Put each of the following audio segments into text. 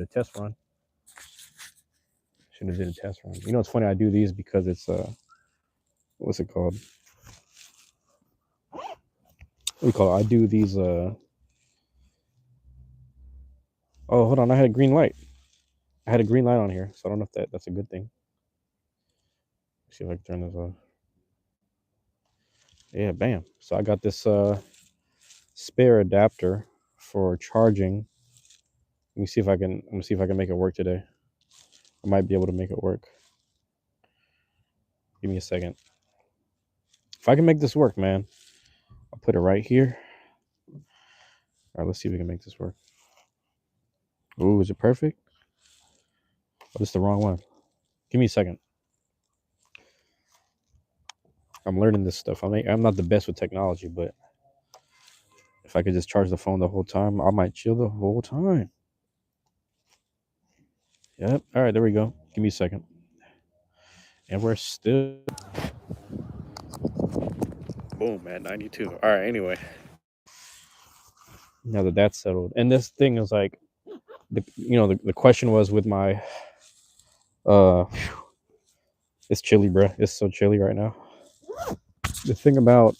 a test run. Should have did a test run. You know, it's funny. I do these because it's what's it called? What do you call it? I do these. Oh, hold on. I had a green light. I had a green light on here, so I don't know if that's a good thing. Let's see if I can turn this off. Yeah, bam. So I got this spare adapter for charging. Let me see if I can. Let me see if I can make it work today. I might be able to make it work. Give me a second. If I can make this work, man, I'll put it right here. All right, let's see if we can make this work. Ooh, is it perfect? Oh, this is the wrong one. Give me a second. I'm learning this stuff. I'm not the best with technology, but if I could just charge the phone the whole time, I might chill the whole time. Yep. All right, there we go. Give me a second. And we're still boom at 92. All right. Anyway, now that that's settled, and this thing is like, the question was with my uh, it's chilly, bruh. It's so chilly right now. The thing about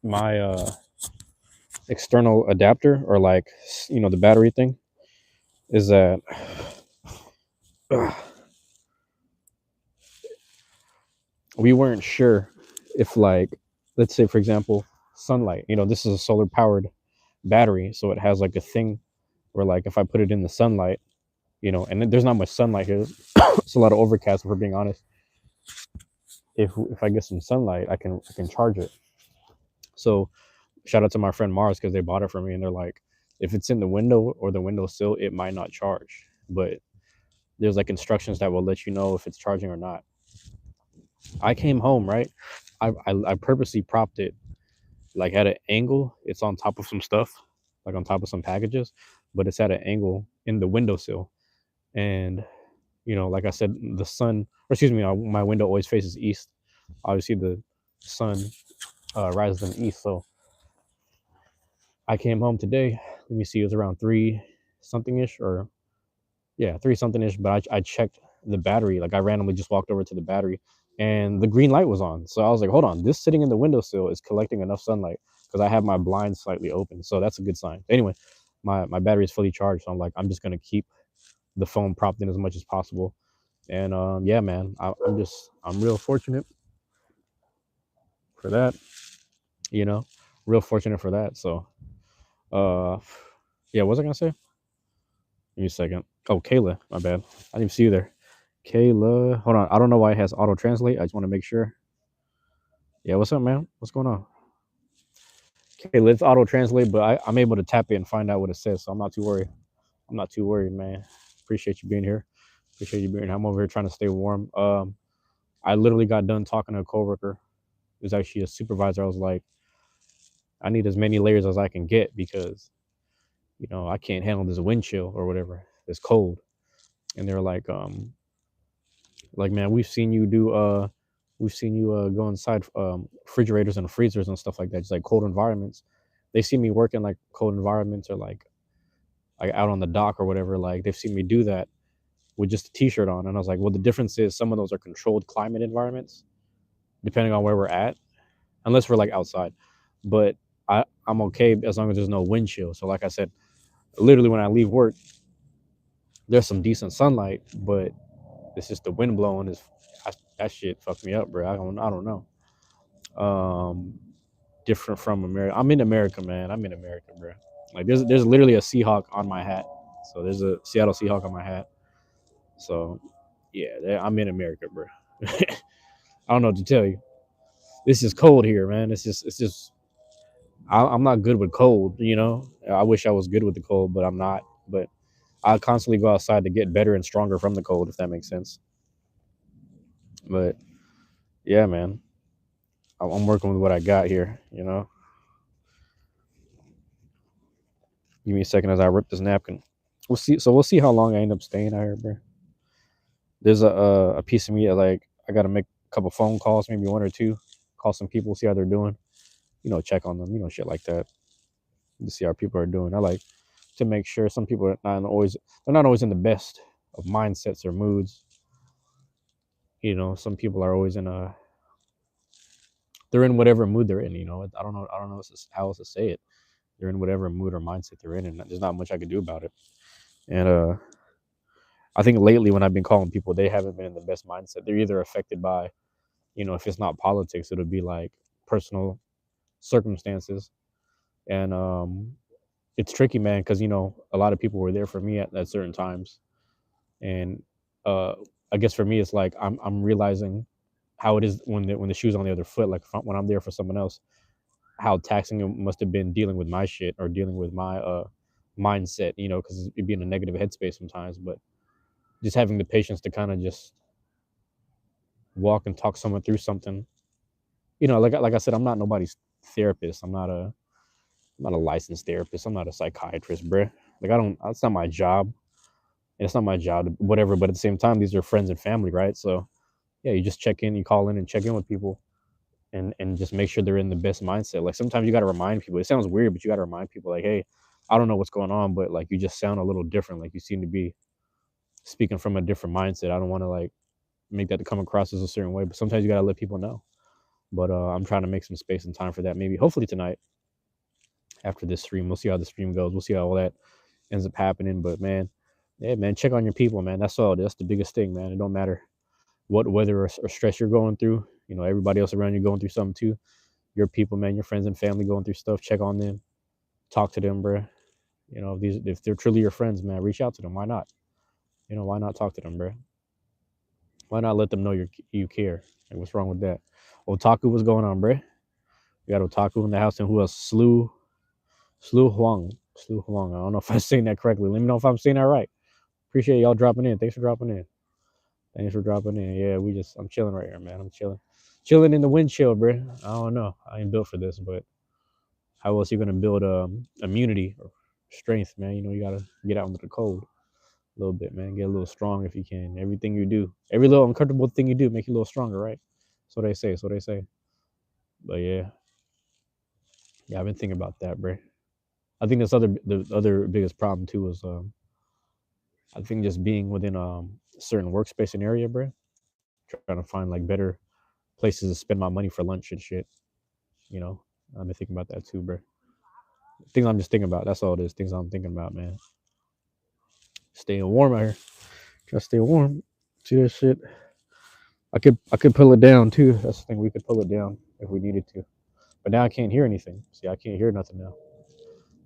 my external adapter, or like, the battery thing, is that we weren't sure if, like, let's say for example, sunlight. This is a solar powered battery, so it has like a thing where, like, if I put it in the sunlight, and there's not much sunlight here. It's a lot of overcast, if we're being honest. If I get some sunlight, I can charge it. So shout out to my friend Mars, because they bought it for me, and they're like, if it's in the window or the windowsill, it might not charge, but there's like instructions that will let you know if it's charging or not. I came home, right? I purposely propped it like at an angle. It's on top of some stuff, like on top of some packages, but it's at an angle in the windowsill. And like I said, the sun, or excuse me, my window always faces east. Obviously, the sun rises in the east. So I came home today. Let me see, it was around three something ish, or yeah, three something ish. But I checked the battery. Like, I randomly just walked over to the battery, and the green light was on. So I was like, hold on, this sitting in the windowsill is collecting enough sunlight, because I have my blinds slightly open. So that's a good sign. Anyway, my battery is fully charged. So I'm like, I'm just gonna keep the phone propped in as much as possible. And yeah, man, I'm real fortunate for that. You know, real fortunate for that. So uh, yeah, what was I gonna say? Give me a second. Oh, Kayla, my bad. I didn't even see you there. Kayla, hold on. I don't know why it has auto translate. I just want to make sure. Yeah, what's up, man? What's going on? Kayla, it's auto translate, but I'm able to tap it and find out what it says, so I'm not too worried. I'm not too worried, man. Appreciate you being here. Appreciate you being here. I'm over here trying to stay warm. I literally got done talking to a coworker. It was actually a supervisor. I was like, I need as many layers as I can get, because I can't handle this wind chill or whatever. It's cold. And they're like, man, we've seen you go inside refrigerators and freezers and stuff like that, just like cold environments. They see me work in like cold environments, or like out on the dock or whatever. Like, they've seen me do that with just a t-shirt on. And I was like, well, the difference is some of those are controlled climate environments, depending on where we're at, unless we're like outside. But I'm okay as long as there's no wind chill. So like I said, literally when I leave work, there's some decent sunlight, but it's just the wind blowing that shit fucked me up, bro. I don't know. Different from America. I'm in America, man. I'm in America, bro. Like, there's literally a Seahawk on my hat. So there's a Seattle Seahawk on my hat. So yeah, I'm in America, bro. I don't know what to tell you. It's just cold here, man. It's just I'm not good with cold. I wish I was good with the cold, but I'm not. But I constantly go outside to get better and stronger from the cold, if that makes sense. But yeah, man, I'm working with what I got here. Give me a second as I rip this napkin. We'll see. So we'll see how long I end up staying out here, bro. There's a piece of me that, like, I gotta make a couple phone calls, maybe one or two. Call some people, see how they're doing. Check on them. Shit like that. To see how people are doing. I like to make sure some people are not always they're not always in the best of mindsets or moods. You know, some people are always in a they're in whatever mood they're in. You know, I don't know how else to say it. They're in whatever mood or mindset they're in, and there's not much I can do about it. And I think lately when I've been calling people, they haven't been in the best mindset. They're either affected by, you know, if it's not politics, it'll be like personal circumstances, and it's tricky, man, because you know a lot of people were there for me at certain times, and uh, I guess for me it's like I'm realizing how it is when the shoe's on the other foot. Like when I'm there for someone else, how taxing it must have been dealing with my shit or dealing with my mindset, you know, because it'd be in a negative headspace sometimes. But just having the patience to kind of just walk and talk someone through something, you know, like I said, I'm not nobody's therapist. I'm not a licensed therapist. I'm not a psychiatrist, bruh. Like I don't. That's not my job, and it's not my job, whatever. But at the same time, these are friends and family, right? So yeah, you just check in, you call in, and check in with people, and just make sure they're in the best mindset. Like sometimes you got to remind people. It sounds weird, but you got to remind people, like, hey, I don't know what's going on, but like you just sound a little different. Like you seem to be speaking from a different mindset. I don't want to like make that to come across as a certain way, but sometimes you got to let people know. But I'm trying to make some space and time for that. Maybe hopefully tonight after this stream, we'll see how the stream goes. We'll see how all that ends up happening. But man, yeah, man, check on your people, man. That's all. That's the biggest thing, man. It don't matter what weather or stress you're going through. You know, everybody else around you going through something too. Your people, man, your friends and family going through stuff. Check on them, talk to them, bro. You know, if they're truly your friends, man, reach out to them. Why not? You know, why not talk to them, bro? Why not let them know you care? Like, what's wrong with that? Otaku, what's going on, bro? We got Otaku in the house, and who else? Slew Huang. I don't know if I'm saying that correctly. Let me know if I'm saying that right. Appreciate y'all dropping in. Thanks for dropping in. Thanks for dropping in. Yeah, I'm chilling right here, man. I'm chilling in the wind chill, bro. I don't know. I ain't built for this, but how else you gonna build immunity or strength, man? You know, you gotta get out into the cold a little bit, man. Get a little strong if you can. Everything you do, every little uncomfortable thing you do, make you a little stronger, right? So they say. So they say. But yeah, I've been thinking about that, bro. I think the other biggest problem too is I think just being within a certain workspace and area, bro. Trying to find like better places to spend my money for lunch and shit. You know, I've been thinking about that too, bro. Things I'm just thinking about. That's all it is. Things I'm thinking about, man. Staying warm out here. Try to stay warm. See that shit. I could pull it down too. That's the thing. We could pull it down if we needed to. But now I can't hear anything. See, I can't hear nothing now.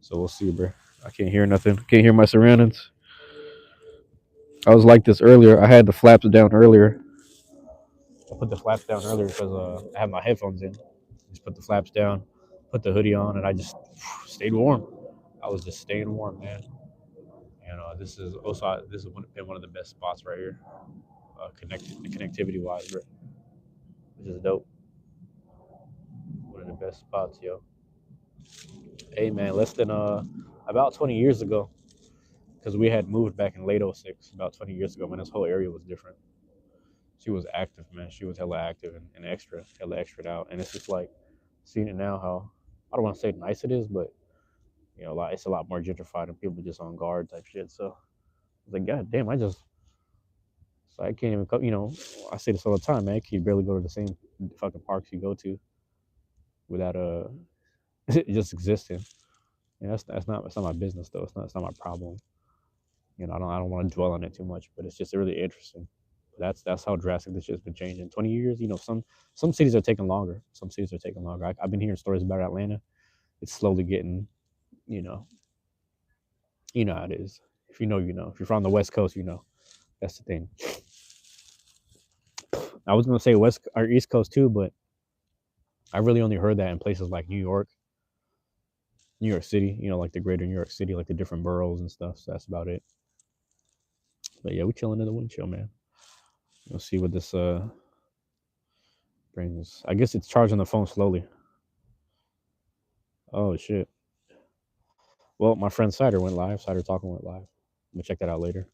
So we'll see, bro. I can't hear nothing. Can't hear my surroundings. I was like this earlier. I had the flaps down earlier. I put the flaps down earlier because I have my headphones in. Just put the flaps down, put the hoodie on, and I just stayed warm. I was just staying warm, man. And this is also this has been one of the best spots right here, connectivity wise, bro. Which is dope. One of the best spots, yo. Hey, man, less than about 20 years ago, because we had moved back in late '06. About 20 years ago, man, this whole area was different. She was active, man. She was hella active and hella extra out. And it's just like seeing it now, how I don't want to say nice it is, but you know, it's a lot more gentrified and people just on guard type shit. So I was like, God damn, so I can't even come. You know, I say this all the time, man. You barely go to the same fucking parks you go to without just existing. And that's not my business though. It's not my problem. You know, I don't want to dwell on it too much, but it's just really interesting. That's how drastic this shit's been changing. 20 years, you know, some cities are taking longer. Some cities are taking longer. I've been hearing stories about Atlanta. It's slowly getting, you know, you know how it is. If you know, you know. If you're from the West Coast, you know. That's the thing. I was gonna say West or East Coast too, but I really only heard that in places like New York City. You know, like the greater New York City, like the different boroughs and stuff. So that's about it. But yeah, we chilling in the wind chill, man. We'll see what this brings. I guess it's charging the phone slowly. Oh shit. Well, my friend Cider went live. Cider Talking went live. I'm gonna check that out later.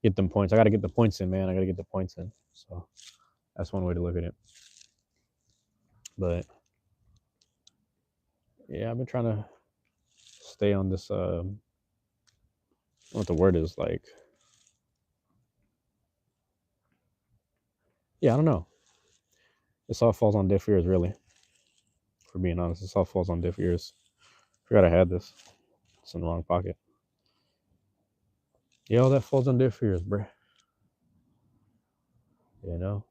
Get them points. I gotta get the points in, man. I gotta get the points in. So that's one way to look at it. But yeah, I've been trying to stay on this. what the word is like. Yeah, I don't know. This all falls on deaf ears, really. For being honest, this all falls on deaf ears. Forgot I had this. It's in the wrong pocket. Yeah, all that falls on deaf ears, bruh. You know.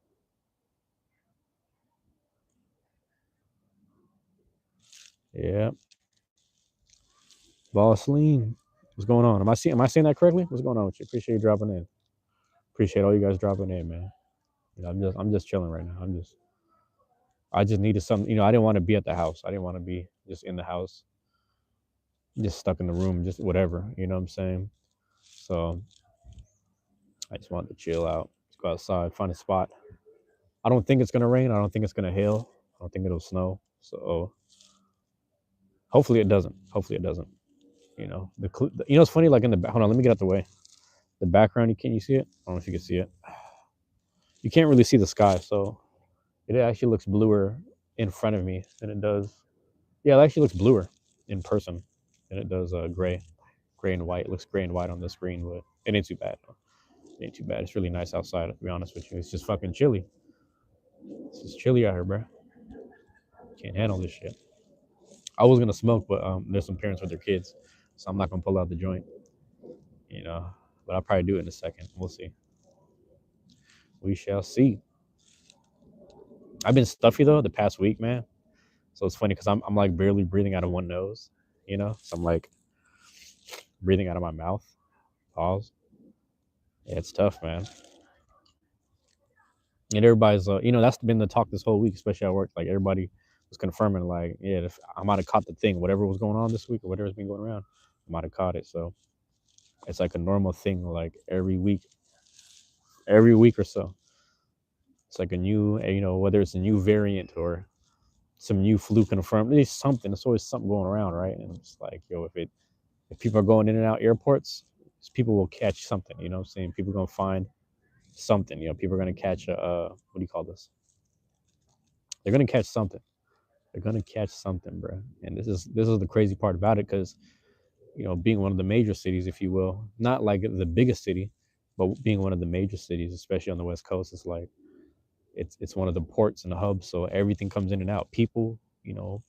Yeah. Bossline. What's going on? Am I saying that correctly? What's going on with you? Appreciate you dropping in. Appreciate all you guys dropping in, man. You know, I'm just chilling right now. I just needed some, I didn't want to be at the house. I didn't want to be just in the house, just stuck in the room, just whatever, you know what I'm saying? So I just wanted to chill out, just go outside, find a spot. I don't think it's gonna rain. I don't think it's gonna hail. I don't think it'll snow. So hopefully it doesn't. Hopefully it doesn't. It's funny. Like in the hold on, let me get out the way. The background, can you see it? I don't know if you can see it. You can't really see the sky, so it actually looks bluer in front of me than it does. Yeah, it actually looks bluer in person than it does gray and white. It looks gray and white on the screen, but it ain't too bad. It ain't too bad. It's really nice outside. To be honest with you, it's just fucking chilly. It's just chilly out here, bro. Can't handle this shit. I was gonna smoke, but there's some parents with their kids, so I'm not gonna pull out the joint. You know, but I'll probably do it in a second. We'll see. We shall see. I've been stuffy though the past week, man. So it's funny because I'm like barely breathing out of one nose. So I'm like breathing out of my mouth. Pause. Yeah, it's tough, man. And everybody's, that's been the talk this whole week, especially at work. Like everybody was confirming, like, yeah, if I might have caught the thing, whatever was going on this week or whatever's been going around, I might have caught it. So it's like a normal thing, like every week or so. It's like a new, whether it's a new variant or some new flu confirmed, there's something. It's always something going around, right? And it's like, if people are going in and out airports, people will catch something. You know what I'm saying? People are gonna find something. People are gonna catch what do you call this? They're gonna catch something. They're gonna catch something, bro. And this is the crazy part about it, because being one of the major cities, if you will, not like the biggest city, but being one of the major cities, especially on the West Coast, it's like it's one of the ports and the hubs, so everything comes in and out. People,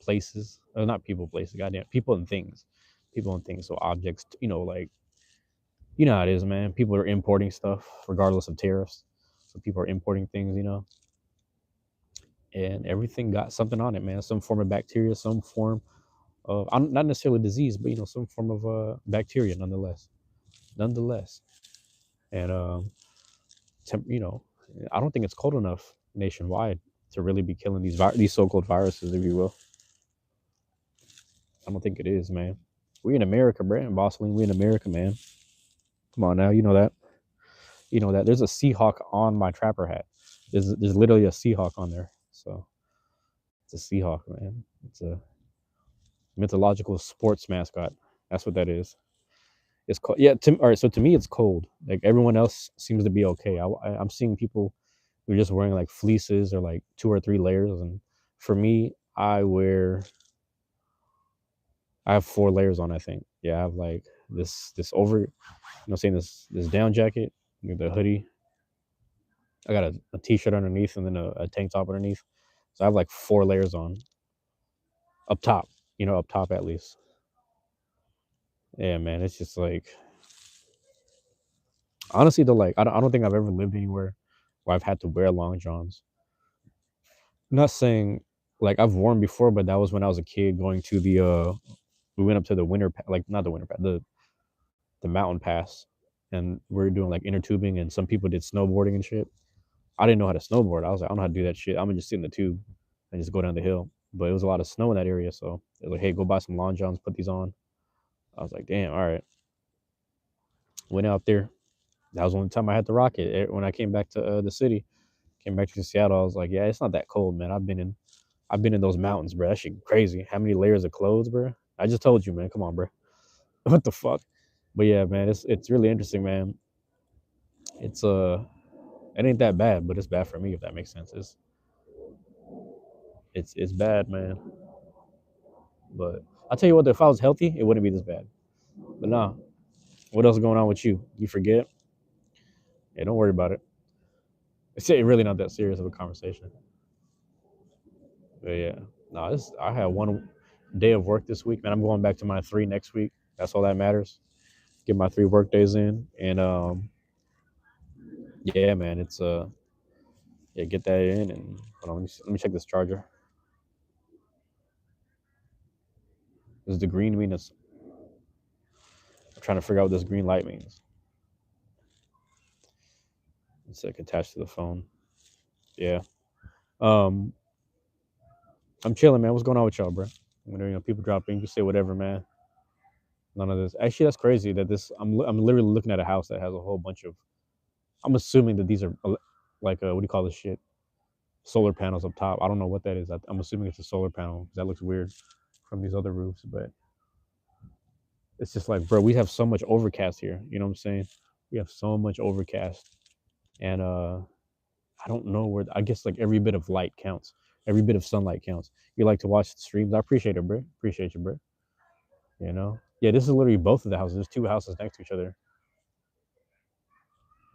places, not people, places, goddamn, people and things. So objects, like how it is, man. People are importing stuff regardless of tariffs. So people are importing things, and everything got something on it, man. Some form of bacteria, some form of not necessarily disease, but some form of bacteria, nonetheless. And I don't think it's cold enough nationwide to really be killing these so-called viruses, if you will. I don't think it is, man. We in America, Brandon Bosling. We in America, man. Come on now, you know that. You know that. There's a Seahawk on my trapper hat. There's literally a Seahawk on there. So it's a Seahawk, man. It's a mythological sports mascot. That's what that is. It's cold. Yeah. All right. So to me, it's cold. Like everyone else seems to be okay. I'm seeing people who are just wearing like fleeces or like 2 or 3 layers, and for me, I have 4 layers on. I think. Yeah, I have like this over. Saying this down jacket, the hoodie. I got a t-shirt underneath and then a tank top underneath. So I have like 4 layers on up top. Up top at least. Yeah, man. It's just like honestly though, like I don't think I've ever lived anywhere where I've had to wear long johns. I'm not saying like I've worn before, but that was when I was a kid going to the we went up to the like not the winter the mountain pass, and we were doing like inner tubing, and some people did snowboarding and shit. I didn't know how to snowboard. I was like, I don't know how to do that shit. I'm gonna just sit in the tube and just go down the hill. But it was a lot of snow in that area, so they were like, hey, go buy some long johns, put these on. I was like, damn, all right. Went out there. That was the only time I had to rock it. When I came back to the city, came back to Seattle, I was like, yeah, it's not that cold, man. I've been in those mountains, bro. That shit crazy. How many layers of clothes, bro? I just told you, man. Come on, bro. What the fuck? But yeah, man, it's really interesting, man. It's it ain't that bad, but it's bad for me if that makes sense. It's bad, man. But I'll tell you what, if I was healthy, it wouldn't be this bad. But nah, What else is going on with you? You forget? Yeah, don't worry about it. It's really not that serious of a conversation. But yeah, no, I had one day of work this week, man. I'm going back to my three next week. That's all that matters. Get my 3 work days in, and yeah, man, it's yeah, get that in, and hold on, let me check this charger. Does the green mean it's? I'm trying to figure out what this green light means. It's like attached to the phone. Yeah. Um, I'm chilling, man. What's going on with y'all, bro? When people drop in, you can say whatever, man. None of this. Actually, that's crazy. That this, I'm literally looking at a house that has a whole bunch of. I'm assuming that these are like what do you call this shit? Solar panels up top. I don't know what that is. I'm assuming it's a solar panel. That looks weird from these other roofs, but it's just like, bro, we have so much overcast here. You know what I'm saying? We have so much overcast, and I don't know where. I guess like every bit of light counts. Every bit of sunlight counts. You like to watch the streams? I appreciate it, bro. Appreciate you, bro. You know? Yeah, this is literally both of the houses. There's two houses next to each other.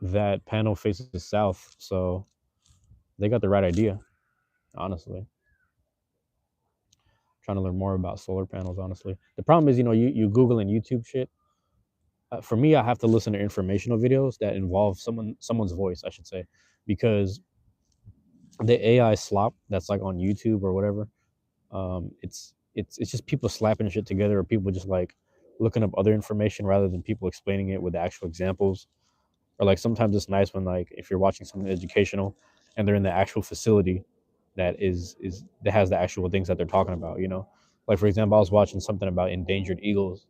That panel faces the south, so they got the right idea. Honestly, trying to learn more about solar panels. Honestly, the problem is, you Google and YouTube shit. For me, I have to listen to informational videos that involve someone's voice, I should say, because the AI slop that's like on YouTube or whatever, it's just people slapping shit together, or people just like looking up other information rather than people explaining it with the actual examples. Or like sometimes it's nice when like if you're watching something educational and they're in the actual facility that has the actual things that they're talking about. Like for example, I was watching something about endangered eagles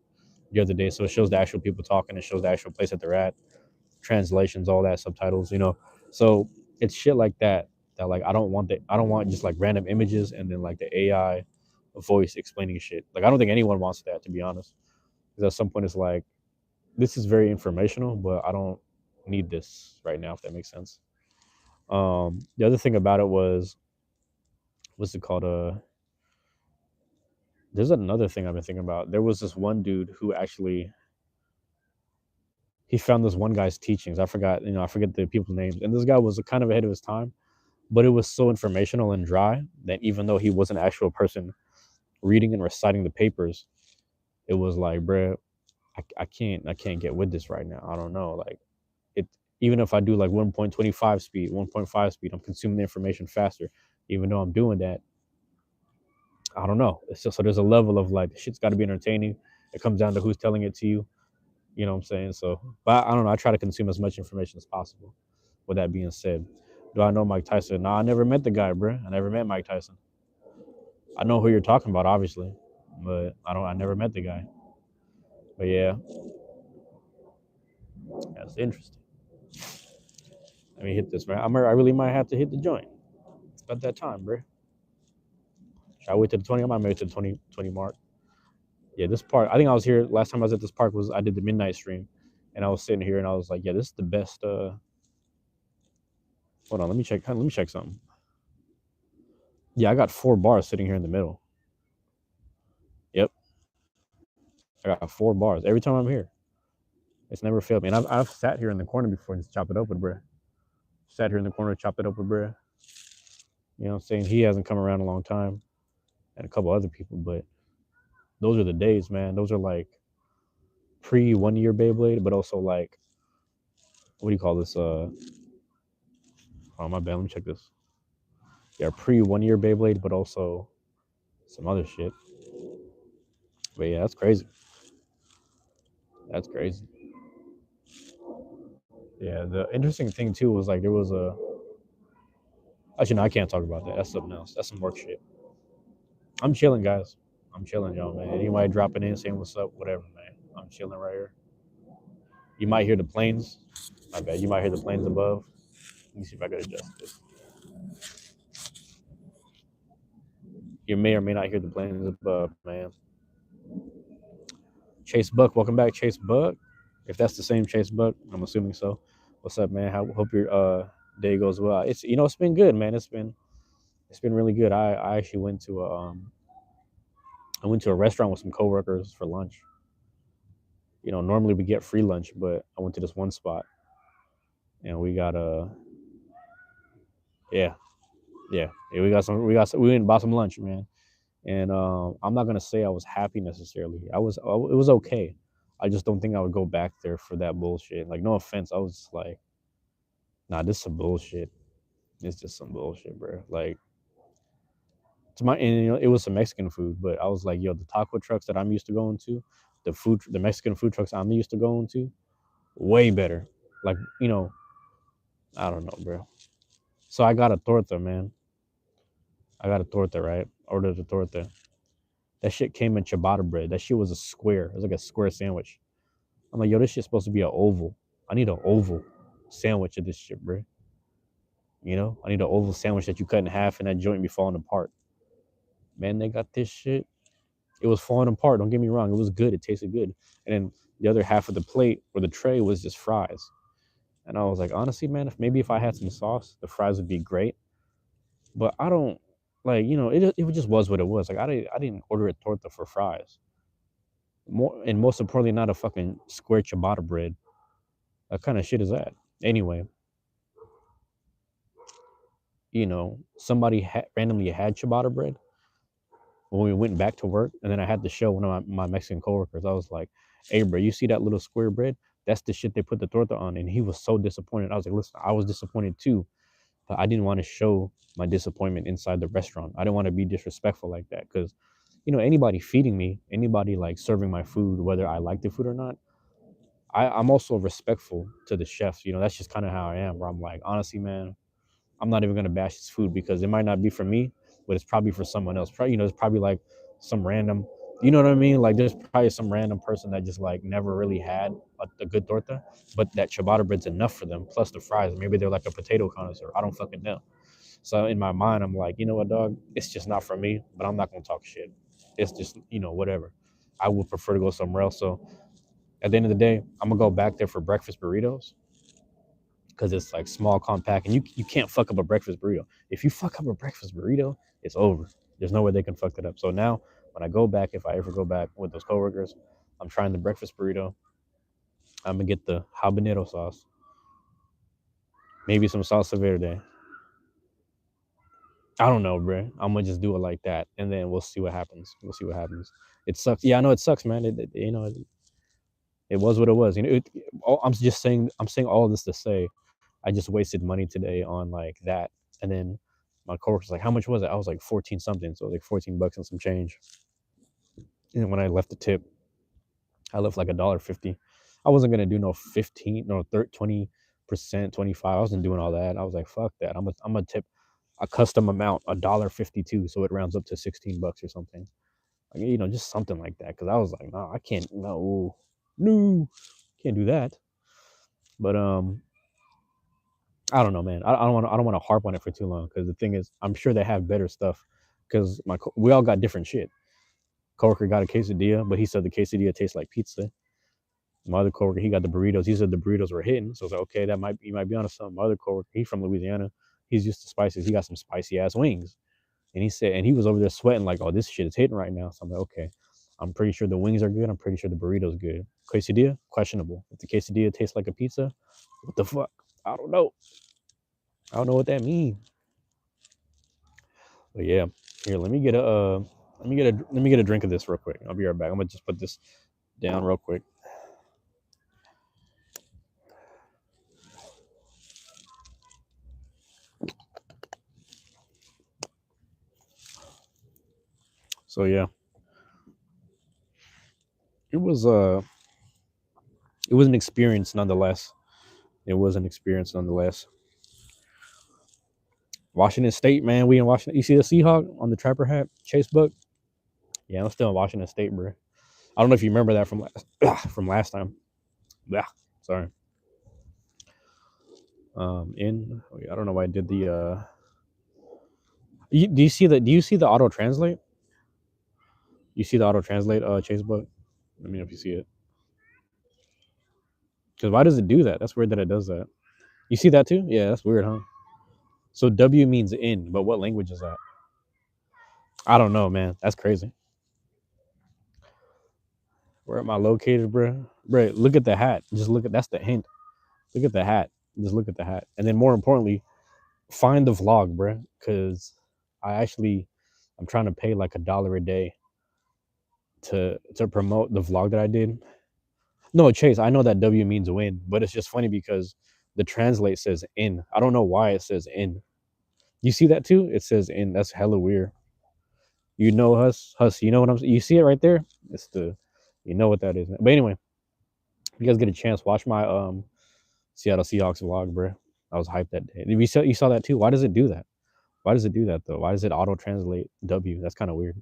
the other day, so it shows the actual people talking, it shows the actual place that they're at, translations, all that, subtitles. So it's shit like that like I don't want just like random images and then like the AI voice explaining shit. Like I don't think anyone wants that, to be honest, because at some point it's like, this is very informational, but I don't need this right now, if that makes sense. The other thing about it was, what's it called? There's another thing I've been thinking about. There was this one dude who actually he found this one guy's teachings. I forget the people's names, and this guy was kind of ahead of his time, but it was so informational and dry that even though he was an actual person reading and reciting the papers, it was like, bruh, I can't get with this right now. I don't know, like it. Even if I do like 1.25 speed, 1.5 speed, I'm consuming the information faster. Even though I'm doing that, I don't know. It's just so there's a level of like, shit's got to be entertaining. It comes down to who's telling it to you. You know what I'm saying? So, but I don't know. I try to consume as much information as possible. With that being said, do I know Mike Tyson? No, I never met the guy, bro. I never met Mike Tyson. I know who you're talking about, obviously, but I don't. I never met the guy. But yeah, that's interesting. Let me hit this, man. I really might have to hit the joint. It's about that time, bro. Should I wait to the 20? I might make it to the 20 mark. Yeah, this park. I think I was here last time I was at this park was I did the midnight stream, and I was sitting here and I was like, yeah, this is the best. Hold on, let me check. Let me check something. Yeah, I got 4 bars sitting here in the middle. Yep, I got 4 bars every time I'm here. It's never failed me. And I've sat here in the corner before and just chopped it up with bruh. Sat here in the corner, chopped it up with bruh. You know what I'm saying? He hasn't come around in a long time, and a couple other people, but those are the days, man. Those are like pre 1 year Beyblade, but also like, what do you call this? Oh my bad. Let me check this. Yeah, pre 1 year Beyblade, but also some other shit. But yeah, that's crazy. That's crazy. Yeah, the interesting thing too was like there was a. Actually, no, I can't talk about that. That's something else. That's some work shit. I'm chilling, guys. I'm chilling, y'all, man. Anybody dropping in, saying what's up, whatever, man. I'm chilling right here. You might hear the planes. My bad. You might hear the planes above. Let me see if I can adjust this. You may or may not hear the planes above, man. Chase Buck, welcome back, Chase Buck. If that's the same Chase Buck, I'm assuming so. What's up, man? Hope your day goes well. It's been good, man. It's been really good. I actually went to a restaurant with some coworkers for lunch. Normally we get free lunch, but I went to this one spot and we got yeah, yeah, we went and bought some lunch, man. And I'm not gonna say I was happy necessarily. It was okay. I just don't think I would go back there for that bullshit. Like, no offense, I was just like, nah, this is some bullshit. It's just some bullshit, bro. Like, and it was some Mexican food, but I was like, yo, the taco trucks that I'm used to going to, the Mexican food trucks I'm used to going to, way better. Like, I don't know, bro. So I got a torta, man. I got a torta, right? Ordered a torta. That shit came in ciabatta bread. That shit was a square. It was like a square sandwich. I'm like, yo, this shit's supposed to be an oval. I need an oval sandwich of this shit, bro. I need an oval sandwich that you cut in half and that joint be falling apart. Man, they got this shit. It was falling apart. Don't get me wrong. It was good. It tasted good. And then the other half of the plate or the tray was just fries. And I was like, honestly, man, if I had some sauce, the fries would be great. But I don't like, it just was what it was. Like I didn't order a torta for fries. Most importantly, not a fucking square ciabatta bread. What kind of shit is that? Anyway, somebody randomly had ciabatta bread when we went back to work, and then I had to show one of my Mexican coworkers. I was like, "Hey, bro, you see that little square bread? That's the shit they put the torta on." And he was so disappointed. I was like, "Listen, I was disappointed too, but I didn't want to show my disappointment inside the restaurant. I didn't want to be disrespectful like that because, anybody feeding me, anybody like serving my food, whether I like the food or not, I'm also respectful to the chefs. That's just kind of how I am. Where I'm like, honestly, man, I'm not even gonna bash his food because it might not be for me, but it's probably for someone else. Probably, it's probably like some random, you know what I mean? Like there's probably some random person that just like never really had a good torta, but that ciabatta bread's enough for them. Plus the fries. Maybe they're like a potato connoisseur. I don't fucking know. So in my mind, I'm like, you know what, dog? It's just not for me, but I'm not gonna talk shit. It's just, whatever. I would prefer to go somewhere else. So at the end of the day, I'm gonna go back there for breakfast burritos because it's like small, compact, and you can't fuck up a breakfast burrito. If you fuck up a breakfast burrito, it's over. There's no way they can fuck it up. So now, when I go back, if I ever go back with those coworkers, I'm trying the breakfast burrito. I'm gonna get the habanero sauce, maybe some salsa verde. I don't know, bro. I'm gonna just do it like that, and then we'll see what happens. We'll see what happens. It sucks. Yeah, I know it sucks, man. It was what it was. I'm saying all of this to say I just wasted money today on like that. And then my coworker's like, how much was it? I was like 14 something. So like $14 and some change. And when I left the tip, I left like $1.50. I wasn't gonna do no 15, no 30, 20%, 25. I wasn't doing all that. I was like, fuck that. I'm gonna tip a custom amount, $1.52. So it rounds up to $16 or something. Like, just something like that. Cause I was like, no, I can't, no, can't do that. But I don't know, man. I don't want to harp on it for too long because the thing is, I'm sure they have better stuff. Because we all got different shit. Coworker got a quesadilla, but he said the quesadilla tastes like pizza. My other coworker, he got the burritos. He said the burritos were hitting. So I was like, okay, you might be honest. Something. My other coworker, he's from Louisiana. He's used to spices. He got some spicy ass wings, and he was over there sweating like, oh, this shit is hitting right now. So I'm like, okay, I'm pretty sure the wings are good. I'm pretty sure the burritos good. Quesadilla, questionable. If the quesadilla tastes like a pizza, what the fuck? I don't know. I don't know what that means. But yeah, here, let me get a drink of this real quick. I'll be right back. I'm gonna just put this down real quick. So yeah, it was uh it was an experience nonetheless. It was an experience nonetheless. Washington State, man, we in Washington. You see the Seahawk on the Trapper hat, Chase Buck? Yeah, I'm still in Washington State, bro. I don't know if you remember that from from last time. Yeah, sorry. I don't know why I did the. Do you see the auto translate? You see the auto translate, Chase Buck? Let me know if you see it. Because why does it do that? That's weird that it does that. You see that too? Yeah, that's weird, huh? So W means in, but what language is that? I don't know, man. That's crazy. Where am I located, bro? Bro, look at the hat. Just look at that's the hint. Look at the hat. Just look at the hat, and then more importantly, find the vlog, bro. Because I'm trying to pay like $1 a day to promote the vlog that I did. No, Chase, I know that W means win, but it's just funny because the translate says in. I don't know why it says in. You see that too? It says in. That's hella weird. You know Hus. You know what I'm. You see it right there. It's the. You know what that is. But anyway, if you guys get a chance, watch my Seattle Seahawks vlog, bro. I was hyped that day. You saw that too? Why does it do that? Why does it do that though? Why does it auto translate W? That's kind of weird.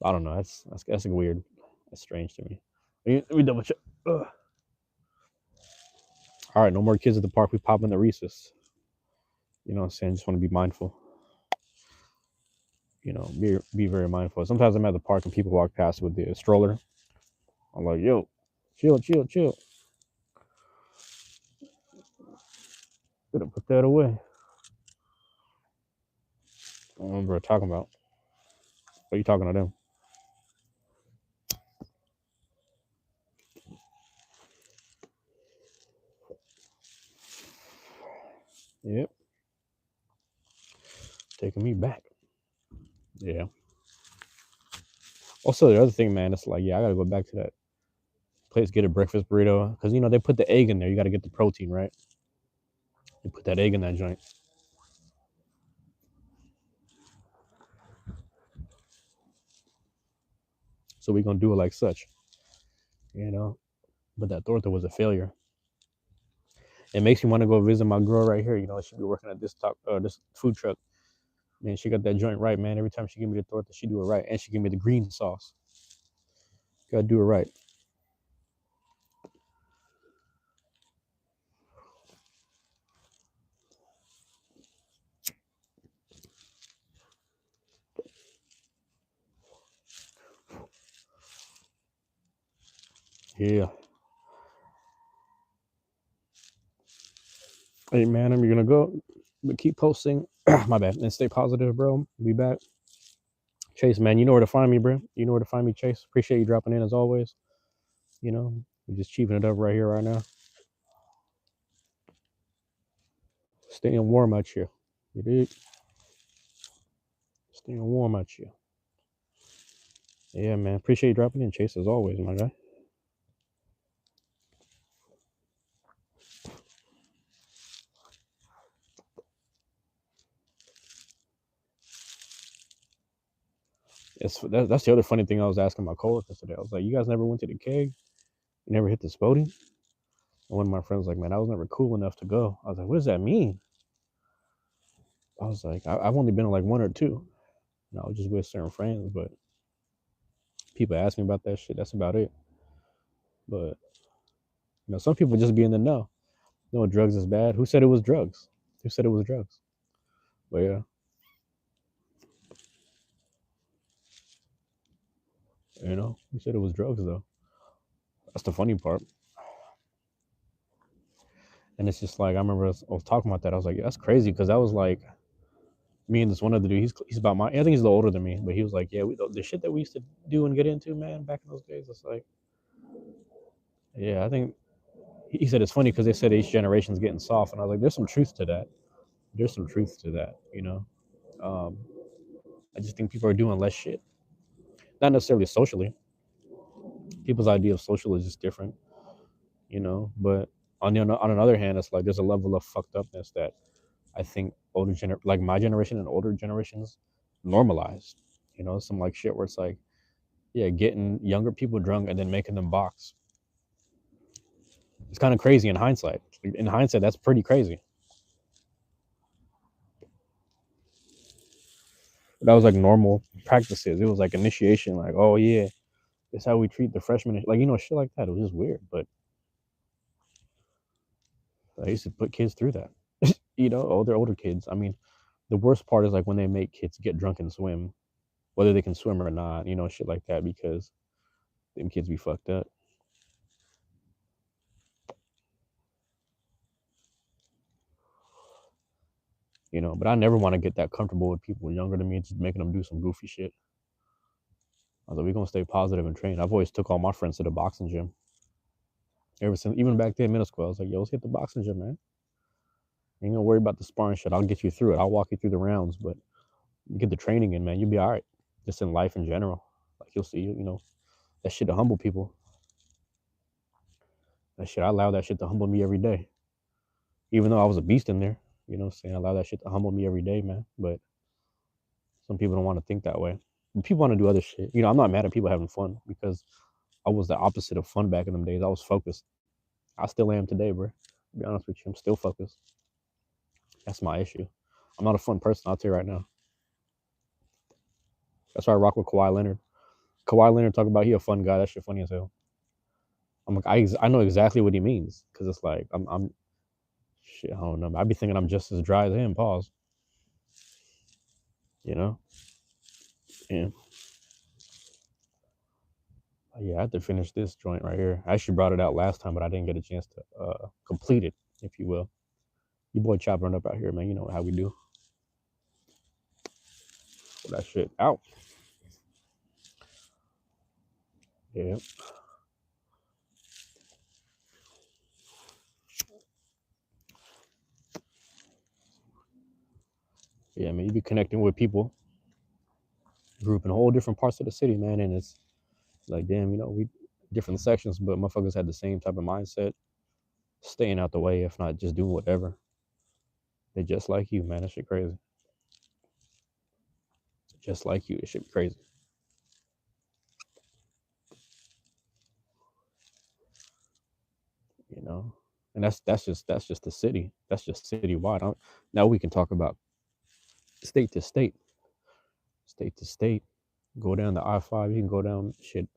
I don't know. That's weird. That's strange to me. Let me double check. Ugh. All right, no more kids at the park. We pop in the recess. You know what I'm saying? Just want to be mindful. Be very mindful. Sometimes I'm at the park and people walk past with the stroller. I'm like, yo, chill, chill, chill. Gotta put that away. I don't remember what I'm talking about. What are you talking to them? Yep, taking me back. Yeah. Also, the other thing, man, it's like, yeah, I gotta go back to that place, get a breakfast burrito, because they put the egg in there. You gotta get the protein, right? You put that egg in that joint. So we're gonna do it like such, you know. But that torta was a failure. It makes me want to go visit my girl right here. She be working at this food truck. Man, she got that joint right, man. Every time she give me the torta, she do it right, and she give me the green sauce. Gotta do it right. Yeah. Hey, man, I'm gonna go, but keep posting. My bad. And stay positive, bro. Be back. Chase, man, you know where to find me, bro. You know where to find me, Chase. Appreciate you dropping in as always. We're just cheaping it up right here, right now. Staying warm out here. You did. Staying warm out here. Yeah, man. Appreciate you dropping in, Chase, as always, my guy. That's the other funny thing I was asking my coworkers today. I was like, you guys never went to the keg? You never hit the Spody? And one of my friends was like, man, I was never cool enough to go. I was like, what does that mean? I was like, I've only been to like one or two. And I was just with certain friends, but people ask me about that shit. That's about it. But some people just be in the know. No, drugs is bad. Who said it was drugs? Who said it was drugs? But yeah, who said it was drugs though? That's the funny part. And it's just like I remember I was talking about that. I was like, yeah, that's crazy because that was like me and this one other dude. He's about I think he's a little older than me, but he was like, yeah, the shit that we used to do and get into, man, back in those days. It's like, yeah, I think he said it's funny because they said each generation's getting soft, and I was like, there's some truth to that. There's some truth to that. Um, I just think people are doing less shit, not necessarily socially. People's idea of social is just different. But on another hand, it's like there's a level of fucked upness that I think like my generation and older generations normalized. Some like shit where it's like, yeah, getting younger people drunk and then making them box. It's kind of crazy in hindsight. In hindsight, that's pretty crazy. But that was like normal practices. It was like initiation, like, oh yeah, this is how we treat the freshmen. Like, shit like that. It was just weird. But I used to put kids through that. Older kids. I mean, the worst part is like when they make kids get drunk and swim, whether they can swim or not, shit like that, because them kids be fucked up. But I never want to get that comfortable with people younger than me, just making them do some goofy shit. I was like, we're gonna stay positive and train. I've always took all my friends to the boxing gym. Ever since, even back then, middle school, I was like, yo, let's hit the boxing gym, man. Ain't gonna worry about the sparring shit. I'll get you through it. I'll walk you through the rounds, but you get the training in, man. You'll be all right. Just in life in general. Like you'll see, you know, that shit to humble people. That shit, I allow that shit to humble me every day. Even though I was a beast in there, you know what I'm saying? I allow that shit to humble me every day, man. But some people don't want to think that way. People want to do other shit. You know, I'm not mad at people having fun because I was the opposite of fun back in them days. I was focused. I still am today, bro. To be honest with you, I'm still focused. That's my issue. I'm not a fun person, I'll tell you right now. That's why I rock with Kawhi Leonard. Kawhi Leonard talk about he a fun guy. That shit funny as hell. I'm like, I know exactly what he means because it's like I'm shit. I don't know. I be thinking I'm just as dry as him. Pause. You know. And yeah, I have to finish this joint right here. I actually brought it out last time, but I didn't get a chance to complete it, if you will. Your boy chopping up out here, man. You know how we do. Put that shit out. Yeah. Yeah, man. You be connecting with people, group in whole different parts of the city, man, and it's like, damn, you know, we different sections, but motherfuckers had the same type of mindset, staying out the way, if not just doing whatever. They just like you, man. That shit crazy. Just like you, it should be crazy. You know, and that's just the city. That's just citywide. Now we can talk about state to state, state to state. Go down the I-5. You can go down shit.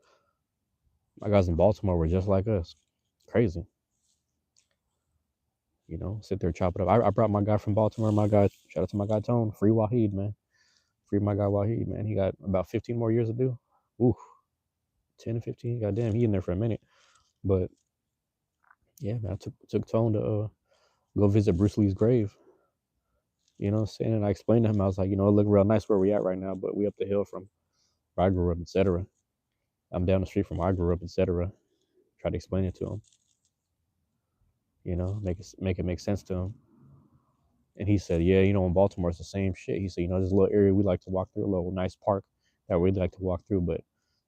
My guys in Baltimore were just like us. Crazy. You know, sit there chop it up. I brought my guy from Baltimore. My guy, shout out to my guy Tone. Free Wahid, man. Free my guy Wahid, man. He got about 15 more years to do. Ooh, 10 to 15. Goddamn, he in there for a minute. But yeah, man, I took Tone to go visit Bruce Lee's grave. You know what I'm saying? And I explained to him, I was like, you know, it look real nice where we at right now, but we up the hill from where I grew up, etc. I'm down the street from where I grew up, etc. Try to explain it to him. You know, make it make sense to him. And he said, yeah, you know, in Baltimore it's the same shit. He said, you know, there's a little area we like to walk through, a little nice park that we like to walk through, but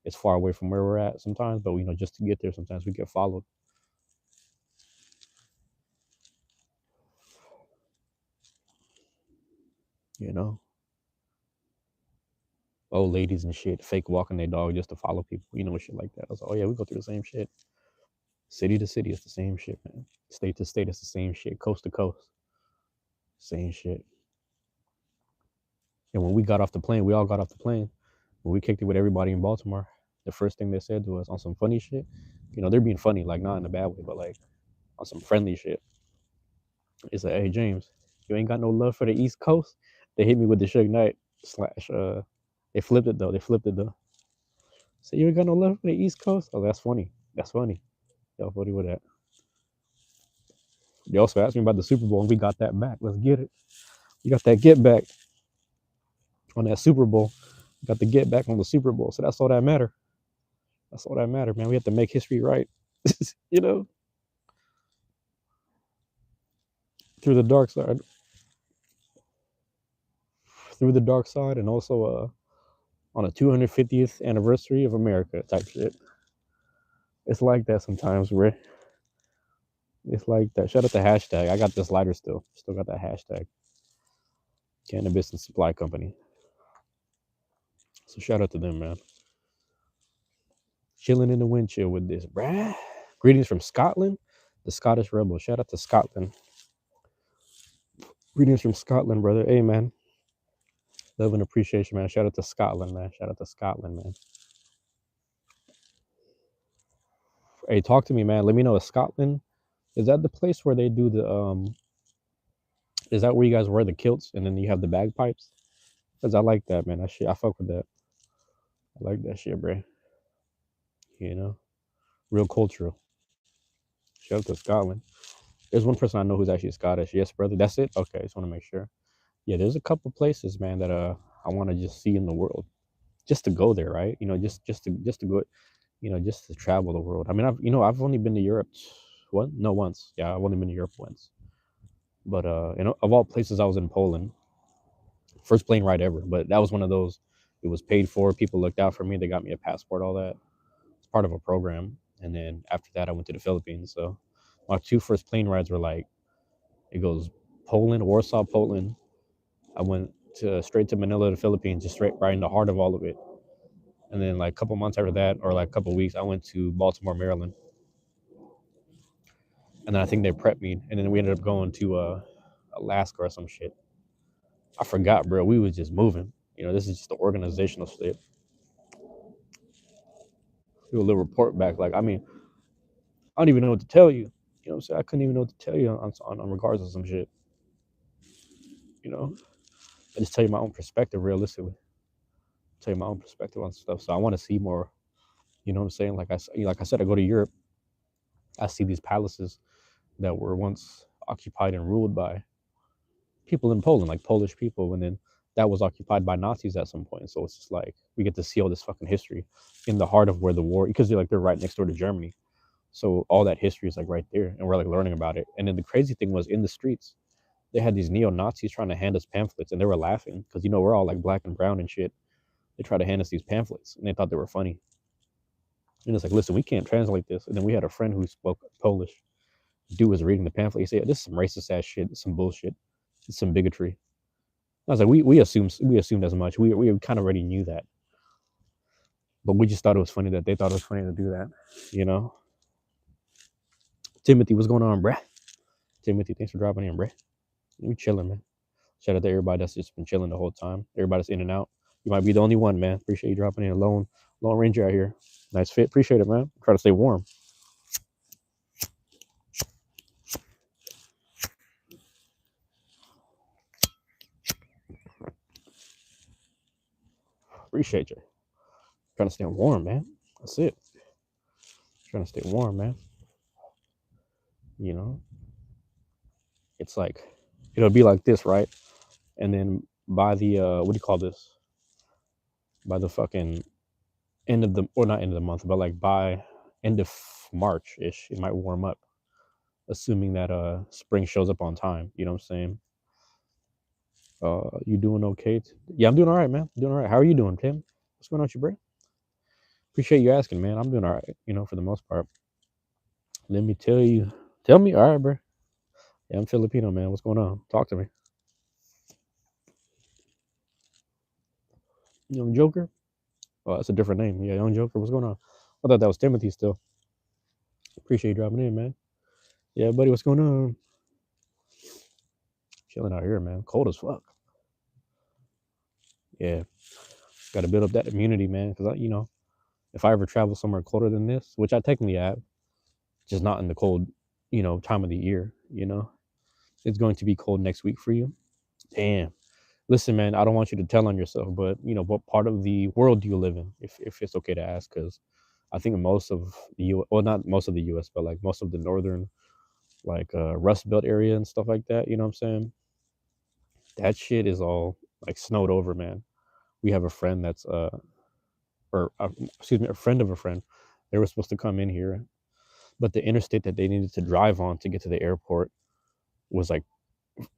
it's far away from where we're at sometimes. But you know, just to get there, sometimes we get followed. You know, old ladies and shit, fake walking their dog just to follow people. You know, shit like that. I was like, oh yeah, we go through the same shit. City to city, it's the same shit, man. State to state, it's the same shit. Coast to coast, same shit. And when we got off the plane, we all got off the plane. When we kicked it with everybody in Baltimore, the first thing they said to us on some funny shit, you know, they're being funny, like not in a bad way, but like on some friendly shit. It's like, hey James, you ain't got no love for the East Coast. They hit me with the Suge Knight slash. They flipped it though. They flipped it though. So you ain't got no love for the East Coast? Oh, that's funny. That's funny. Y'all funny with that. They also asked me about the Super Bowl, and we got that back. Let's get it. We got that get back on that Super Bowl. We got the get back on the Super Bowl. So that's all that matter. That's all that matter, man. We have to make history right. You know, through the dark side, through the dark side, and also on a 250th anniversary of America type shit. It's like that sometimes, Ray. It's like that. Shout out the hashtag. I got this lighter still. Still got that hashtag. Cannabis and Supply Company. So shout out to them, man. Chilling in the wind chill with this, bruh. Greetings from Scotland, the Scottish Rebel. Shout out to Scotland. Greetings from Scotland, brother. Hey, man. Love and appreciation, man. Shout out to Scotland, man. Shout out to Scotland, man. Hey, talk to me, man. Let me know. Is Scotland, is that the place where they do the is that where you guys wear the kilts and then you have the bagpipes? Cause I like that, man. That shit, I fuck with that. I like that shit, bro. You know, real cultural. Shout out to Scotland. There's one person I know who's actually Scottish. Yes, brother. That's it. Okay, just want to make sure. Yeah, there's a couple places, man, that I want to just see in the world. just to go there, right? Just to go, just to travel the world. I mean, I've only been to Europe. What? No, once. Yeah, I've only been to Europe once. But of all places, I was in Poland. First plane ride ever. But that was one of those. It was paid for. People looked out for me. They got me a passport, all that. It's part of a program. And then after that, I went to the Philippines. So my two first plane rides were like, it goes Poland, Warsaw, Poland. I went straight to Manila, the Philippines, just straight right in the heart of all of it. And then like a couple months after that, or like a couple weeks, I went to Baltimore, Maryland. And then I think they prepped me, and then we ended up going to Alaska or some shit. I forgot, bro. We was just moving. This is just the organizational shit. Do a little report back. Like, I mean, I don't even know what to tell you. You know what I'm saying? I couldn't even know what to tell you on regards to some shit. You know, I just tell you my own perspective, realistically. Tell you my own perspective on stuff. So I want to see more. You know what I'm saying? Like I said, I go to Europe. I see these palaces that were once occupied and ruled by people in Poland, like Polish people, and then that was occupied by Nazis at some point. So it's just like we get to see all this fucking history in the heart of where the war, because they're right next door to Germany. So all that history is like right there, and we're like learning about it. And then the crazy thing was in the streets, they had these neo Nazis trying to hand us pamphlets, and they were laughing because we're all like black and brown and shit. They tried to hand us these pamphlets, and they thought they were funny. And it's like, listen, we can't translate this. And then we had a friend who spoke Polish. Dude was reading the pamphlet. He said, "This is some racist ass shit. This is some bullshit. It's some bigotry." I was like, we assumed as much. We kind of already knew that, but we just thought it was funny that they thought it was funny to do that. You know, Timothy, what's going on, bruh? Timothy, thanks for dropping in, bruh. We chilling, man. Shout out to everybody that's just been chilling the whole time. Everybody's in and out. You might be the only one, man. Appreciate you dropping in. Lone Ranger out here. Nice fit. Appreciate it, man. Try to stay warm. Appreciate you. Trying to stay warm, man. That's it. Trying to stay warm, man. You know, it's like it'll be like this, right? And then by the what do you call this? By the fucking end of the, or not end of the month, but like by end of March ish, it might warm up, assuming that spring shows up on time. You know what I'm saying? You doing okay? Yeah, I'm doing all right, man. I'm doing all right. How are you doing, Tim? What's going on with you, bro? Appreciate you asking, man. I'm doing all right. For the most part. Let me tell you. Tell me, all right, bro. Yeah, I'm Filipino, man. What's going on? Talk to me. Young Joker. Oh, that's a different name. Yeah, Young Joker. What's going on? I thought that was Timothy still. Appreciate you dropping in, man. Yeah, buddy. What's going on? Chilling out here, man. Cold as fuck. Yeah, got to build up that immunity, man. Because if I ever travel somewhere colder than this, which I technically have, just not in the cold, time of the year. It's going to be cold next week for you. Damn. Listen, man, I don't want you to tell on yourself, but what part of the world do you live in? If it's okay to ask, because I think most of the U, well, not most of the U.S., but like most of the northern, like Rust Belt area and stuff like that. You know what I'm saying? That shit is all like snowed over, man. We have a friend that's or excuse me, a friend of a friend. They were supposed to come in here, but the interstate that they needed to drive on to get to the airport was like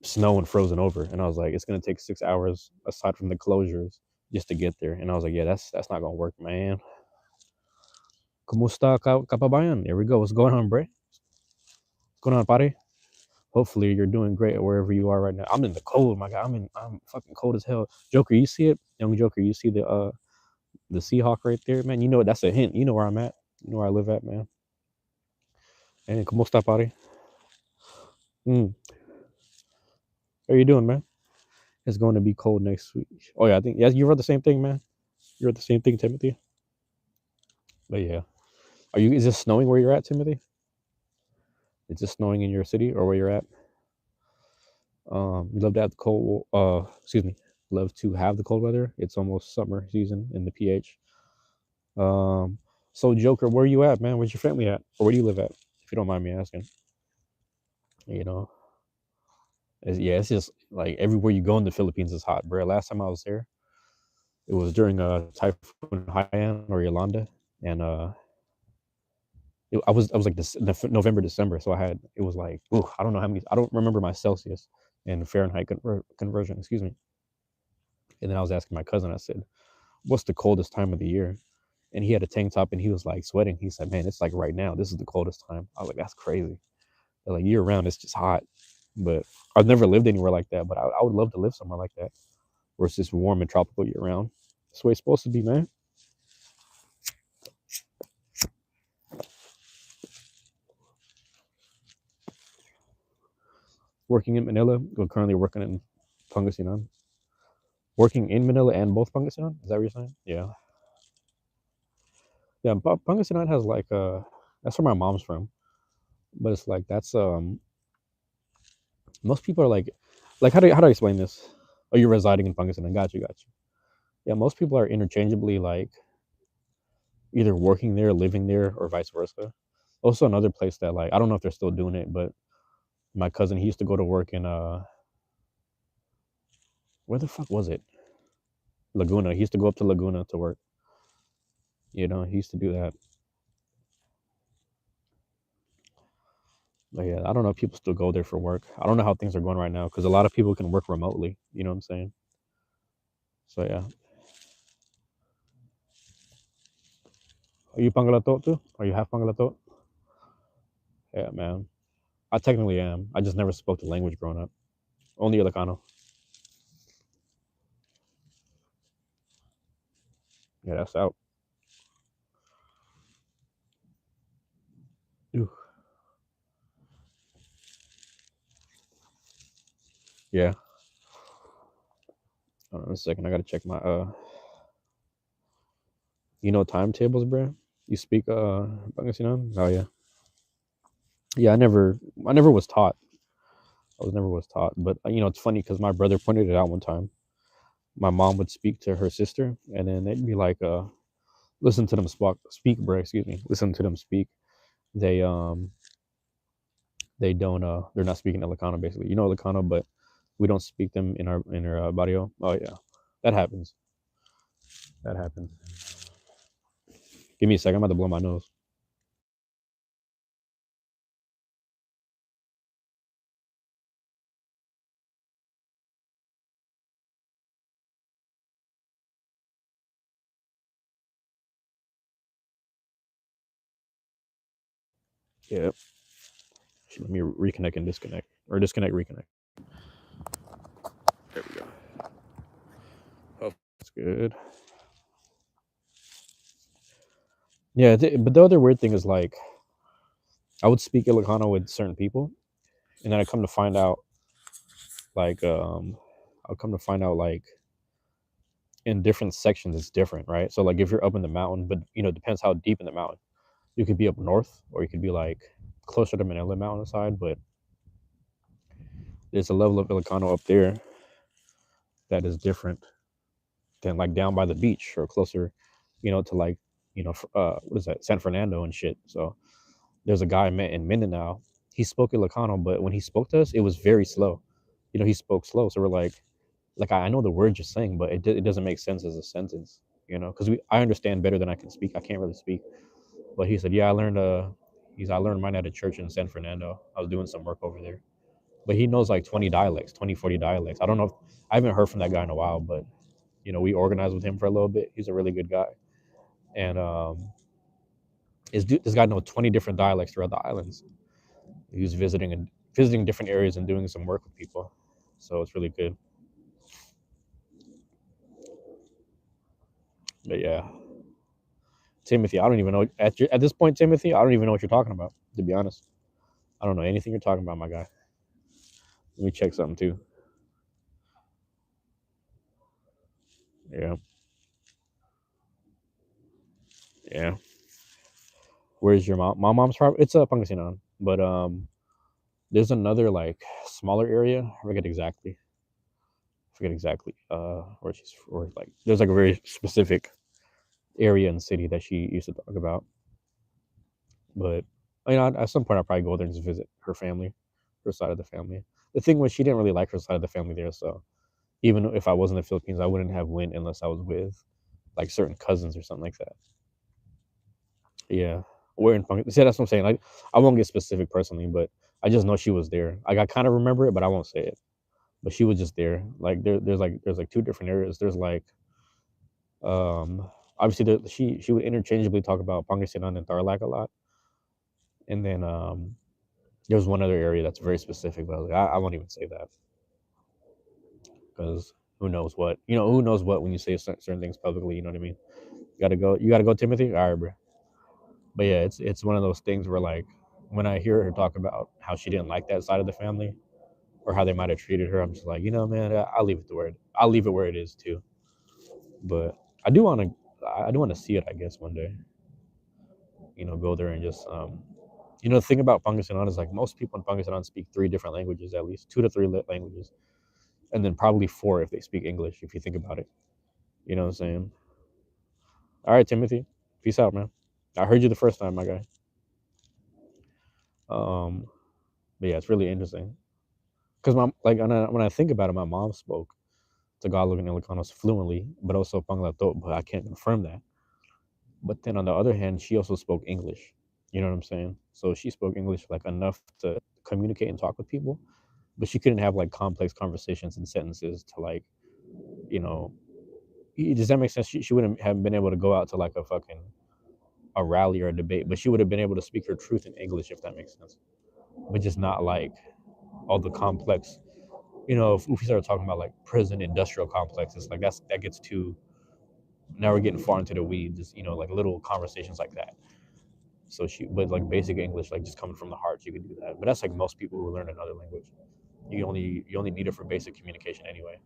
snow and frozen over. And I was like, it's gonna take 6 hours aside from the closures just to get there. And I was like, yeah, that's not gonna work, man. Kumusta kapabayan? There we go. What's going on, Bray? What's going on, buddy? Hopefully you're doing great wherever you are right now. I'm in the cold, my guy. I'm fucking cold as hell. Joker, you see it? Young Joker, you see the Seahawk right there, man? You know that's a hint. You know where I'm at. You know where I live at, man. And kumusta, buddy? How you doing, man? It's going to be cold next week. Oh yeah, I think you wrote the same thing, man. You wrote the same thing, Timothy. But yeah, Is it snowing where you're at, Timothy? Is it snowing in your city or where you're at? You love to have the cold. Excuse me. Love to have the cold weather. It's almost summer season in the PH. Um, so Joker, where you at, man? Where's your family at, or where do you live at? If you don't mind me asking. You know, it's just like everywhere you go in the Philippines is hot, bro. Last time I was there, It was during a Typhoon Haiyan or Yolanda, and I was like this November, December, so I had it was like, ooh, I don't know how many, I don't remember my Celsius and Fahrenheit conversion, excuse me. And then I was asking my cousin, I said, what's the coldest time of the year? And he had a tank top and he was like sweating. He said, man, it's like right now. This is the coldest time. I was like, that's crazy. They're like year round, it's just hot. But I've never lived anywhere like that. But I would love to live somewhere like that where it's just warm and tropical year round. That's the way it's supposed to be, man. Working in Manila, we're currently working in Pangasinan. Working in Manila and both Pangasinan? Is that what you're saying? Yeah. Yeah, Pangasinan has like that's where my mom's from. But it's like that's most people are like how do I explain this? Oh, you're residing in Pangasinan. Got you, got you. Yeah, most people are interchangeably like either working there, living there, or vice versa. Also, another place that like I don't know if they're still doing it, but my cousin he used to go to work in where the fuck was it? Laguna. He used to go up to Laguna to work. You know, he used to do that. But yeah, I don't know if people still go there for work. I don't know how things are going right now because a lot of people can work remotely. You know what I'm saying? So yeah. Are you Pangalato too? Are you half Pangalato? Yeah, man. I technically am. I just never spoke the language growing up. Only Ilocano. Yeah, that's out. Ooh. Yeah. Hold on a second. I gotta check my you know timetables, bro. You speak Pangasinan? Oh yeah. Yeah, I never was taught. I was never was taught. But you know, it's funny because my brother pointed it out one time. My mom would speak to her sister, and then they'd be like, listen to them speak, bro. Excuse me. Listen to them speak. They they don't they're not speaking Ilocano basically. You know Ilocano, but we don't speak them in our barrio. Oh yeah, that happens. That happens. Give me a second. I'm about to blow my nose. Yeah. Let me reconnect and disconnect, or disconnect, reconnect. There we go. Oh, that's good. Yeah, but the other weird thing is like I would speak Ilocano with certain people, and then I come to find out like I'll come to find out like in different sections it's different, right? So like if you're up in the mountain, but you know it depends how deep in the mountain. You could be up north, or you could be like closer to Manila mountainside, but there's a level of Ilocano up there that is different than like down by the beach or closer, you know, to like what is that, San Fernando and shit. So there's a guy I met in Mindanao. He spoke Ilocano, but when he spoke to us, it was very slow. You know, he spoke slow, so we're like I know the words you're saying, but it doesn't make sense as a sentence. You know, because I understand better than I can speak. I can't really speak, but he said, yeah, I learned mine at a church in San Fernando. I was doing some work over there, but he knows like 20 dialects, 20, 40 dialects. I don't know. I haven't heard from that guy in a while, but you know, we organized with him for a little bit. He's a really good guy, and this guy knows 20 different dialects throughout the islands. He was visiting different areas and doing some work with people, so it's really good. But yeah, Timothy, I don't even know at this point, Timothy, I don't even know what you're talking about. To be honest, I don't know anything you're talking about, my guy. Let me check something too. Yeah, yeah. Where's your mom? My mom's from. It's Pangasinan, but there's another like smaller area. I forget exactly where she's, or like there's like a very specific area and city that she used to talk about. But you know, at some point I'll probably go there and just visit her family, her side of the family. The thing was she didn't really like her side of the family there, so Even if I was in the Philippines, I wouldn't have went unless I was with like certain cousins or something like that. Yeah, we're in Pang. See, that's what I'm saying. Like, I won't get specific personally, but I just know she was there. Like, I kind of remember it, but I won't say it. But she was just there. Like, there's like two different areas. There's like, um, obviously she would interchangeably talk about Pangasinan and Tarlac a lot, and then there's one other area that's very specific. But I was like, I won't even say that because who knows what, who knows what when you say certain things publicly. You know what I mean? You gotta go, Timothy. All right, bro. But yeah, it's one of those things where like when I hear her talk about how she didn't like that side of the family or how they might have treated her, I'm just like, man, I'll leave it to where I'll leave it where it is too. But I do want to see it, I guess, one day. Go there and just the thing about Pangasinan is like most people in Pangasinan speak three different languages, at least two to three languages, and then probably four if they speak English. If you think about it, you know what I'm saying? All right, Timothy, peace out, man. I heard you the first time, my guy. Um, but yeah, it's really interesting because when I think about it, my mom spoke Tagalog and Ilocanos fluently, but also Panglato, but I can't confirm that. But then on the other hand, she also spoke English. You know what I'm saying? So she spoke English like enough to communicate and talk with people, but she couldn't have like complex conversations and sentences to like, you know, does that make sense? She wouldn't have been able to go out to like a rally or a debate, but she would have been able to speak her truth in English if that makes sense. But just not like all the complex. If we start talking about like prison industrial complexes, like that gets too. Now we're getting far into the weeds. Like little conversations like that. So but like basic English, like just coming from the heart, you can do that. But that's like most people who learn another language. You only need it for basic communication anyway.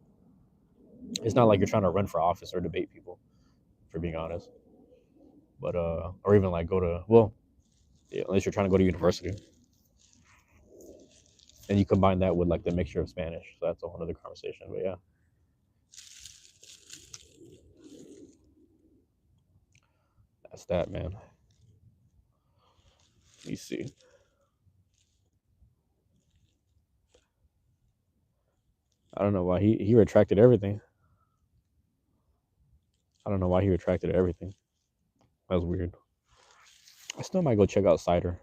It's not like you're trying to run for office or debate people, for being honest. But or even like go to yeah, unless you're trying to go to university, and you combine that with like the mixture of Spanish, so that's a whole other conversation. But yeah, that's that, man. Let me see. I don't know why he retracted everything. I don't know why he retracted everything. That was weird. I still might go check out Cider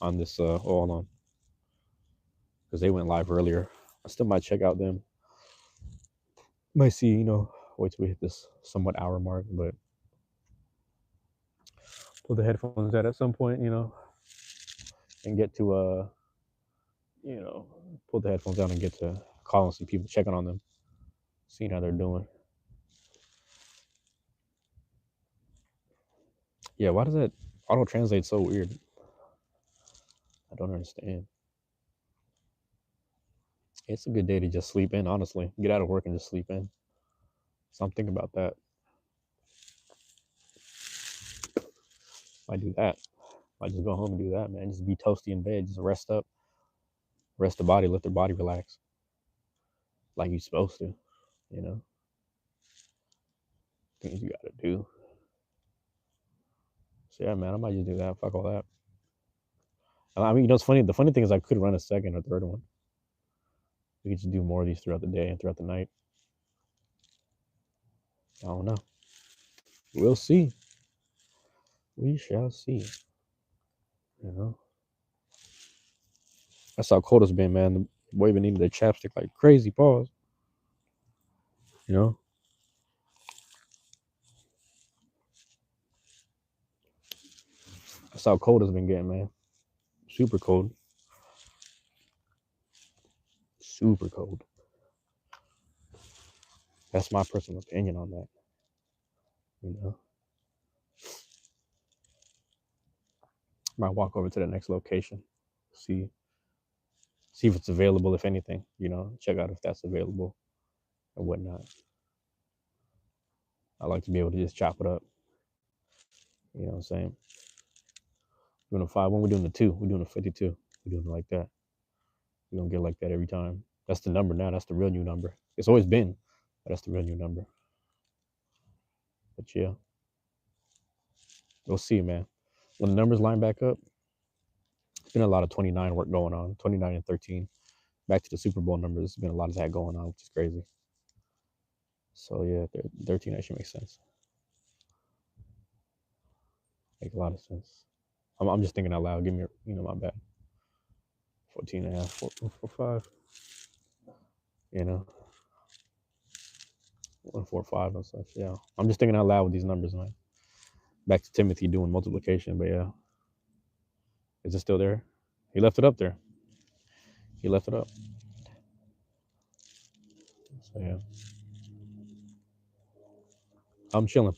on this. Hold on, because they went live earlier. I still might check out them. Might see, wait till we hit this somewhat hour mark, but pull the headphones out at some point, and get to you know, pull the headphones out and get to calling some people, checking on them, seeing how they're doing. Yeah, why does that auto translate so weird? I don't understand. It's a good day to just sleep in, honestly. Get out of work and just sleep in. So I'm thinking about that. Might do that. Might just go home and do that, man. Just be toasty in bed. Just rest up. Rest the body. Let the body relax. Like you're supposed to, you know? Things you gotta do. So yeah, man, I might just do that. Fuck all that. I mean, it's funny. The funny thing is, I could run a second or third one. We could just do more of these throughout the day and throughout the night. I don't know. We'll see. We shall see. You know, that's how cold it's been, man. The boy been eating the chapstick like crazy. Pause. You know, that's how cold it's been getting, man. Super cold. Super cold. That's my personal opinion on that. You know, might walk over to the next location, see see if it's available, if anything. Check out if that's available and whatnot. I like to be able to just chop it up. You know what I'm saying? We're doing a 5-1. We're doing the 2. We're doing a 52. We're doing it like that. We're gonna get like that every time. That's the number now. That's the real new number. It's always been, but that's the real new number. But yeah, we'll see, man. When the numbers line back up, it's been a lot of 29 work going on. 29 and 13. Back to the Super Bowl numbers. There's been a lot of that going on, which is crazy. So yeah, 13 actually makes sense. Make a lot of sense. I'm just thinking out loud. Give me, my bad. 14 and a half, 4.45. You know, 1.45 and such. Yeah, I'm just thinking out loud with these numbers, man. Back to Timothy doing multiplication, but yeah, is it still there? He left it up there. He left it up. So yeah, I'm chilling.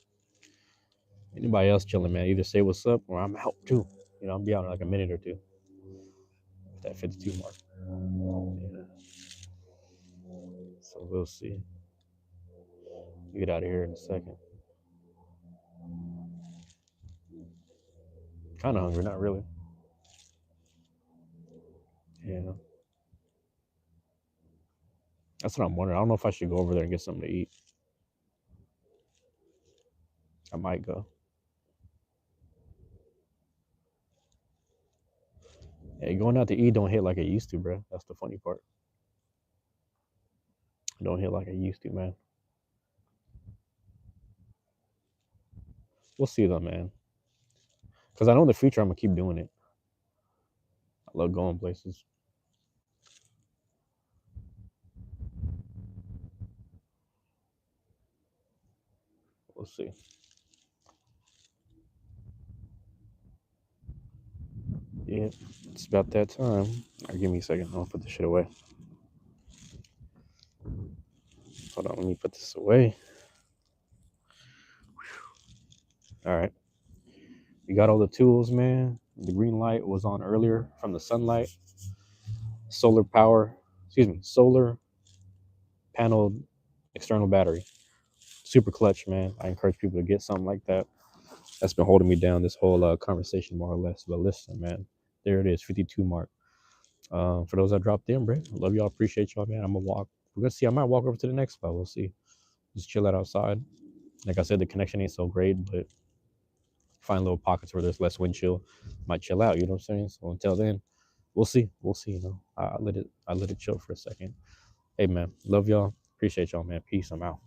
Anybody else chilling, man? Either say what's up or I'm out too. I'll be out in like a minute or two. That 52 mark. Yeah. So we'll see. Get out of here in a second. Kind of hungry, not really. Yeah, that's what I'm wondering. I don't know if I should go over there and get something to eat. I might go. Hey, going out to eat don't hit like it used to, bro. That's the funny part. It don't hit like it used to, man. We'll see though, man. Because I know in the future I'm gonna keep doing it. I love going places. We'll see. Yeah, it's about that time. All right, give me a second. I'll put this shit away. Hold on, let me put this away. All right. We got all the tools, man. The green light was on earlier from the sunlight. Solar power, solar panel external battery. Super clutch, man. I encourage people to get something like that. That's been holding me down this whole conversation, more or less. But listen, man, there it is, 52 mark. For those that dropped in, bro, love y'all, appreciate y'all, man. I'm gonna walk. We're gonna see. I might walk over to the next spot. We'll see. Just chill out outside. Like I said, the connection ain't so great, but find little pockets where there's less wind chill. Might chill out. You know what I'm saying? So until then, we'll see. We'll see. I let it chill for a second. Hey, man, love y'all. Appreciate y'all, man. Peace. I'm out.